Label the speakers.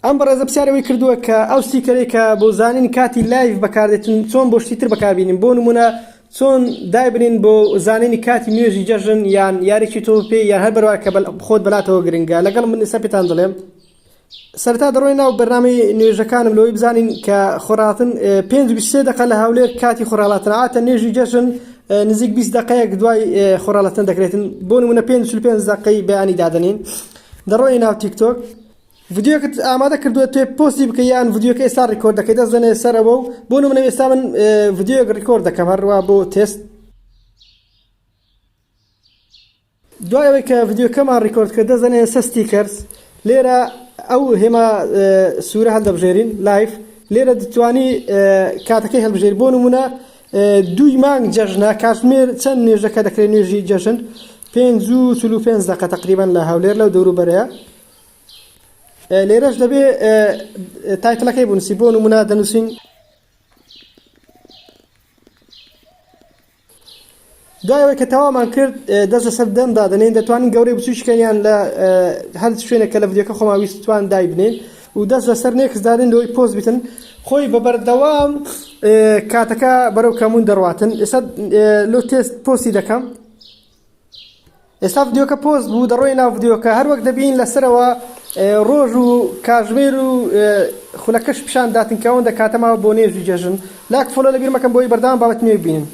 Speaker 1: ئەم بەڕێزە پرسیارەوەی کردووە کە ئەو ستیکەرێکە بۆ زانین کاتی لایڤ بەکاردێتن چۆن بۆ شتی تر بەکاربینین، بۆ نمونە چۆن دایبنین بۆ زانینی کاتی نوێژی جەژن یان یارێکی تۆپێ یان هەر بەروە کە خۆت بەلاتەوە گرنگە. لەگەڵ من ئێستا پێتان دەڵێم سەرەتا دەڕۆی ناو بەرنامەی نوێژەکانم لەوەی بزانین کە خۆڕاتن 5 دقە لە هەولێر کاتی خۆڕاڵاتن ئاتە نوێژی جەژن نزیک 20 دقەیەک دوای خۆڕاڵەتن دەکرێتن. بۆ نمونە 5 دقەی بەیانی دادەنین. دەڕۆی ناو تیکتۆک ڤیدیۆکت ئامادە کردووە توێ پۆستی بکە یان ڤیدیۆکە ئێستا ڕیکۆرد دەکەی دەستدەنێ سەرەوە و بۆ نمونە ئێستا من ڤیدیۆک ڕیکۆرد دەکەم هەروە بۆ تێست. دوای ئەوەی کە ڤیدیۆکەمان ڕیکۆرد کرد دەستدەنێ سە ستیکەرز. لێرە ئەو هێما سوورە هەڵدەبژێرین لایڤ. لێرە دەتوانی کاتەکەی هەڵبژێری. بۆ نمونە 2 مانگ جەژنە کاتژمێر چەند نوێژەکە دەکرێت نوێژی جەژن 5 دقە تقریبا لە هەولێر لەو دەوروبەرەیە. لێرەش دەبێ تایتڵەکەی بنووسی. بۆ نمونە دەنووسین دوایەوەی کە تەوامان کرد دەست لەسەر دەم دادەنێن دەتوانین گەورەی بچووشکەنیان لە هەر شوێنێکە لە ڤیدیۆکە خۆمان ویستوان دایبنێن و دەست لەسەر نێکس دادن لەوەی پۆست بیتن خۆی بەبەردەوام کاتەکە بەرەو کەمون دەڕواتن. ئێستا لۆ تێست پۆستی دەکەم. ئێستا ڤیدیۆکە پۆست بوو دەڕۆی ناو ڤیدیۆکە هەر وەک دەبین لەسەرەوە ڕۆژ و کاتژمێر و خولەکەش پیشان داتن کە ئەوەندە کاتەماوە بۆ نوێژی جەژن. لاک فۆلۆ لەبیر مەکەن بۆی بەردەوام بابەت نوێ ببینن.